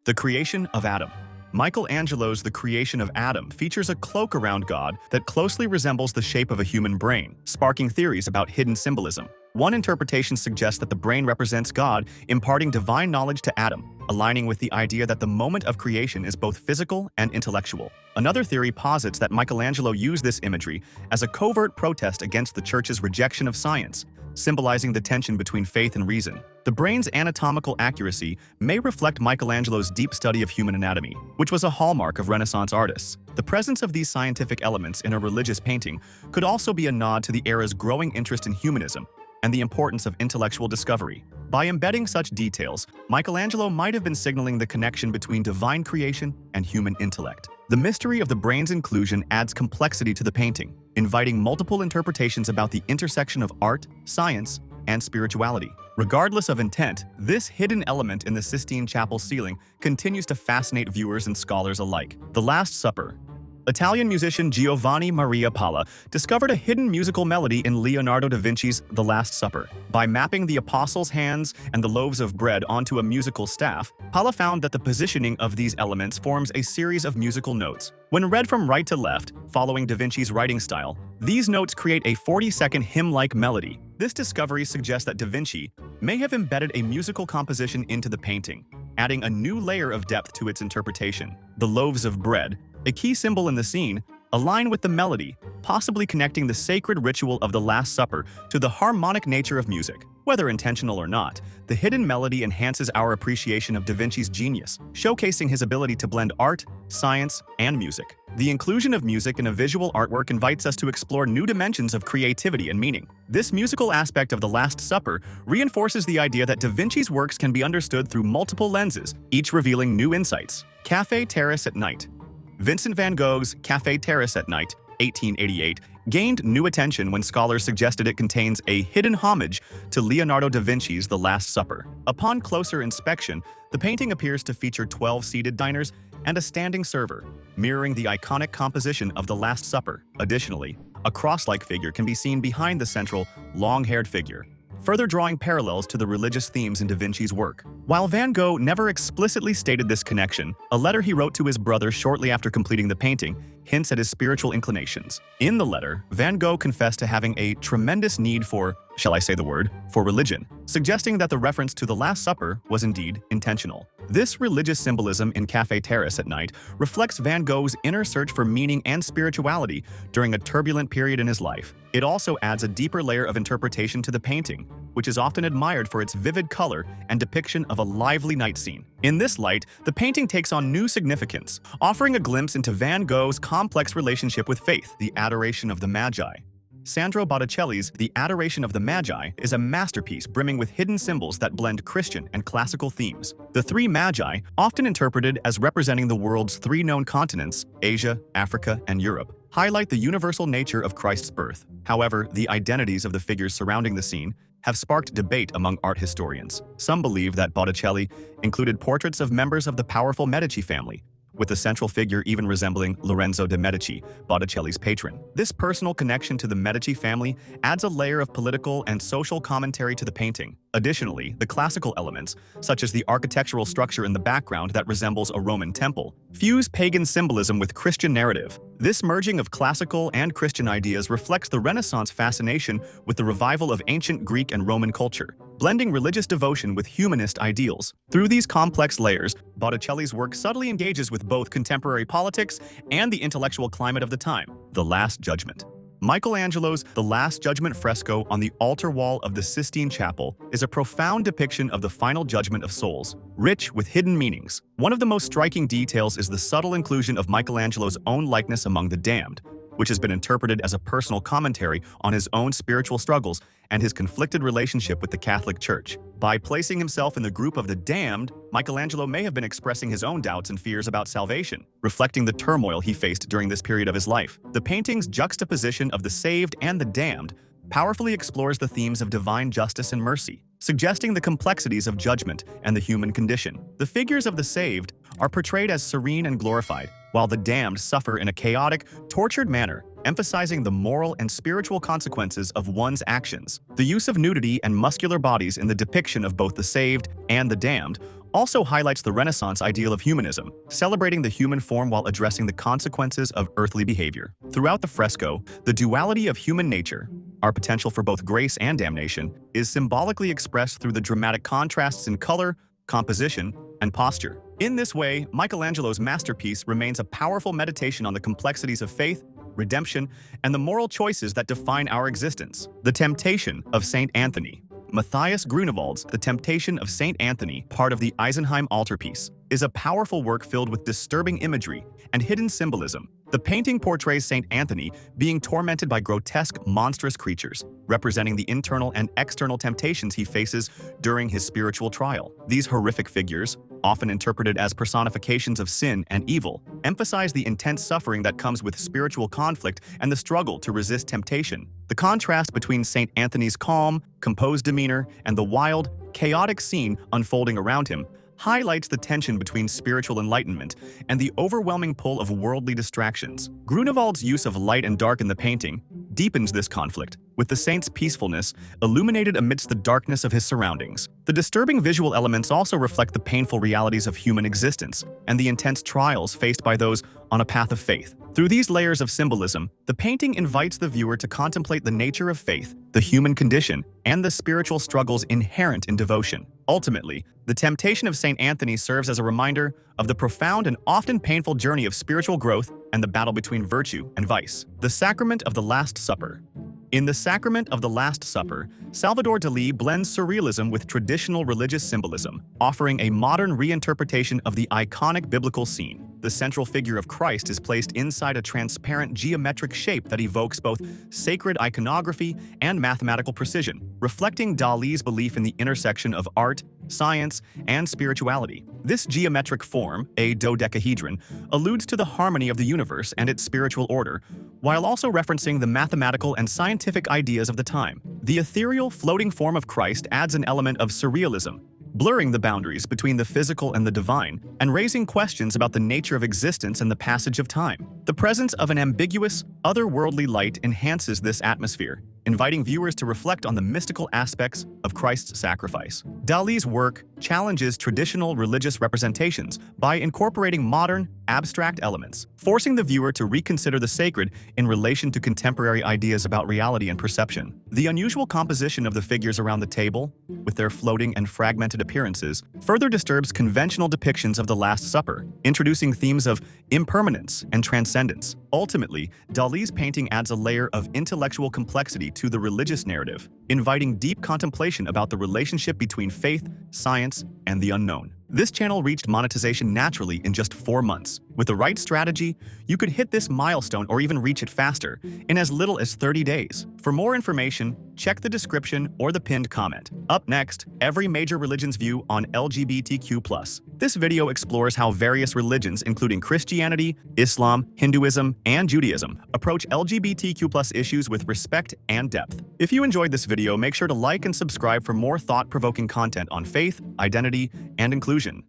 The creation of Adam. Michelangelo's The Creation of Adam features a cloak around God that closely resembles the shape of a human brain, sparking theories about hidden symbolism. One interpretation suggests that the brain represents God, imparting divine knowledge to Adam, aligning with the idea that the moment of creation is both physical and intellectual. Another theory posits that Michelangelo used this imagery as a covert protest against the church's rejection of science, symbolizing the tension between faith and reason. The brain's anatomical accuracy may reflect Michelangelo's deep study of human anatomy, which was a hallmark of Renaissance artists. The presence of these scientific elements in a religious painting could also be a nod to the era's growing interest in humanism and the importance of intellectual discovery. By embedding such details, Michelangelo might have been signaling the connection between divine creation and human intellect. The mystery of the brain's inclusion adds complexity to the painting, inviting multiple interpretations about the intersection of art, science, and spirituality. Regardless of intent, this hidden element in the Sistine Chapel ceiling continues to fascinate viewers and scholars alike. The Last Supper. Italian musician Giovanni Maria Palla discovered a hidden musical melody in Leonardo da Vinci's The Last Supper. By mapping the apostles' hands and the loaves of bread onto a musical staff, Palla found that the positioning of these elements forms a series of musical notes. When read from right to left, following da Vinci's writing style, these notes create a 40-second hymn-like melody. This discovery suggests that da Vinci may have embedded a musical composition into the painting, adding a new layer of depth to its interpretation. The loaves of bread, a key symbol in the scene, align with the melody, possibly connecting the sacred ritual of the Last Supper to the harmonic nature of music. Whether intentional or not, the hidden melody enhances our appreciation of da Vinci's genius, showcasing his ability to blend art, science, and music. The inclusion of music in a visual artwork invites us to explore new dimensions of creativity and meaning. This musical aspect of the Last Supper reinforces the idea that da Vinci's works can be understood through multiple lenses, each revealing new insights. Café, Terrace at Night. Vincent van Gogh's Café, Terrace at Night, 1888, gained new attention when scholars suggested it contains a hidden homage to Leonardo da Vinci's The Last Supper. Upon closer inspection, the painting appears to feature 12 seated diners and a standing server, mirroring the iconic composition of The Last Supper. Additionally, a cross-like figure can be seen behind the central, long-haired figure, further drawing parallels to the religious themes in da Vinci's work. While Van Gogh never explicitly stated this connection, a letter he wrote to his brother shortly after completing the painting hints at his spiritual inclinations. In the letter, Van Gogh confessed to having a tremendous need for, shall I say the word, for religion, suggesting that the reference to the Last Supper was indeed intentional. This religious symbolism in Café Terrace at Night reflects Van Gogh's inner search for meaning and spirituality during a turbulent period in his life. It also adds a deeper layer of interpretation to the painting, which is often admired for its vivid color and depiction of a lively night scene. In this light, the painting takes on new significance, offering a glimpse into Van Gogh's complex relationship with faith. The Adoration of the Magi. Sandro Botticelli's The Adoration of the Magi is a masterpiece brimming with hidden symbols that blend Christian and classical themes. The three Magi, often interpreted as representing the world's three known continents, Asia, Africa, and Europe, highlight the universal nature of Christ's birth. However, the identities of the figures surrounding the scene have sparked debate among art historians. Some believe that Botticelli included portraits of members of the powerful Medici family, with the central figure even resembling Lorenzo de' Medici, Botticelli's patron. This personal connection to the Medici family adds a layer of political and social commentary to the painting. Additionally, the classical elements, such as the architectural structure in the background that resembles a Roman temple, fuse pagan symbolism with Christian narrative. This merging of classical and Christian ideas reflects the Renaissance fascination with the revival of ancient Greek and Roman culture, blending religious devotion with humanist ideals. Through these complex layers, Botticelli's work subtly engages with both contemporary politics and the intellectual climate of the time. The Last Judgment. Michelangelo's The Last Judgment fresco on the altar wall of the Sistine Chapel is a profound depiction of the final judgment of souls, rich with hidden meanings. One of the most striking details is the subtle inclusion of Michelangelo's own likeness among the damned, which has been interpreted as a personal commentary on his own spiritual struggles and his conflicted relationship with the Catholic Church. By placing himself in the group of the damned, Michelangelo may have been expressing his own doubts and fears about salvation, reflecting the turmoil he faced during this period of his life. The painting's juxtaposition of the saved and the damned powerfully explores the themes of divine justice and mercy, suggesting the complexities of judgment and the human condition. The figures of the saved are portrayed as serene and glorified, while the damned suffer in a chaotic, tortured manner, emphasizing the moral and spiritual consequences of one's actions. The use of nudity and muscular bodies in the depiction of both the saved and the damned also highlights the Renaissance ideal of humanism, celebrating the human form while addressing the consequences of earthly behavior. Throughout the fresco, the duality of human nature, our potential for both grace and damnation, is symbolically expressed through the dramatic contrasts in color, composition, and posture. In this way, Michelangelo's masterpiece remains a powerful meditation on the complexities of faith, redemption, and the moral choices that define our existence. The Temptation of St. Anthony. Matthias Grünewald's The Temptation of St. Anthony, part of the Eisenheim altarpiece, is a powerful work filled with disturbing imagery and hidden symbolism. The painting portrays St. Anthony being tormented by grotesque, monstrous creatures, representing the internal and external temptations he faces during his spiritual trial. These horrific figures, often interpreted as personifications of sin and evil, emphasize the intense suffering that comes with spiritual conflict and the struggle to resist temptation. The contrast between St. Anthony's calm, composed demeanor and the wild, chaotic scene unfolding around him highlights the tension between spiritual enlightenment and the overwhelming pull of worldly distractions. Grünewald's use of light and dark in the painting deepens this conflict, with the saint's peacefulness illuminated amidst the darkness of his surroundings. The disturbing visual elements also reflect the painful realities of human existence and the intense trials faced by those on a path of faith. Through these layers of symbolism, the painting invites the viewer to contemplate the nature of faith, the human condition, and the spiritual struggles inherent in devotion. Ultimately, the Temptation of St. Anthony serves as a reminder of the profound and often painful journey of spiritual growth and the battle between virtue and vice. The Sacrament of the Last Supper. In The Sacrament of the Last Supper, Salvador Dalí blends surrealism with traditional religious symbolism, offering a modern reinterpretation of the iconic biblical scene. The central figure of Christ is placed inside a transparent geometric shape that evokes both sacred iconography and mathematical precision, reflecting Dalí's belief in the intersection of art, science, and spirituality. This geometric form, a dodecahedron, alludes to the harmony of the universe and its spiritual order, while also referencing the mathematical and scientific ideas of the time. The ethereal, floating form of Christ adds an element of surrealism, blurring the boundaries between the physical and the divine, and raising questions about the nature of existence and the passage of time. The presence of an ambiguous, otherworldly light enhances this atmosphere, inviting viewers to reflect on the mystical aspects of Christ's sacrifice. Dalí's work challenges traditional religious representations by incorporating modern, abstract elements, forcing the viewer to reconsider the sacred in relation to contemporary ideas about reality and perception. The unusual composition of the figures around the table, with their floating and fragmented appearances, further disturbs conventional depictions of the Last Supper, introducing themes of impermanence and transcendence. Ultimately, Dalí's painting adds a layer of intellectual complexity to the religious narrative, inviting deep contemplation about the relationship between faith, science, and the unknown. This channel reached monetization naturally in just 4 months. With the right strategy, you could hit this milestone or even reach it faster in as little as 30 days. For more information, check the description or the pinned comment. Up next, every major religion's view on LGBTQ+. This video explores how various religions, including Christianity, Islam, Hinduism, and Judaism, approach LGBTQ+ issues with respect and depth. If you enjoyed this video, make sure to like and subscribe for more thought-provoking content on faith, identity, and inclusion.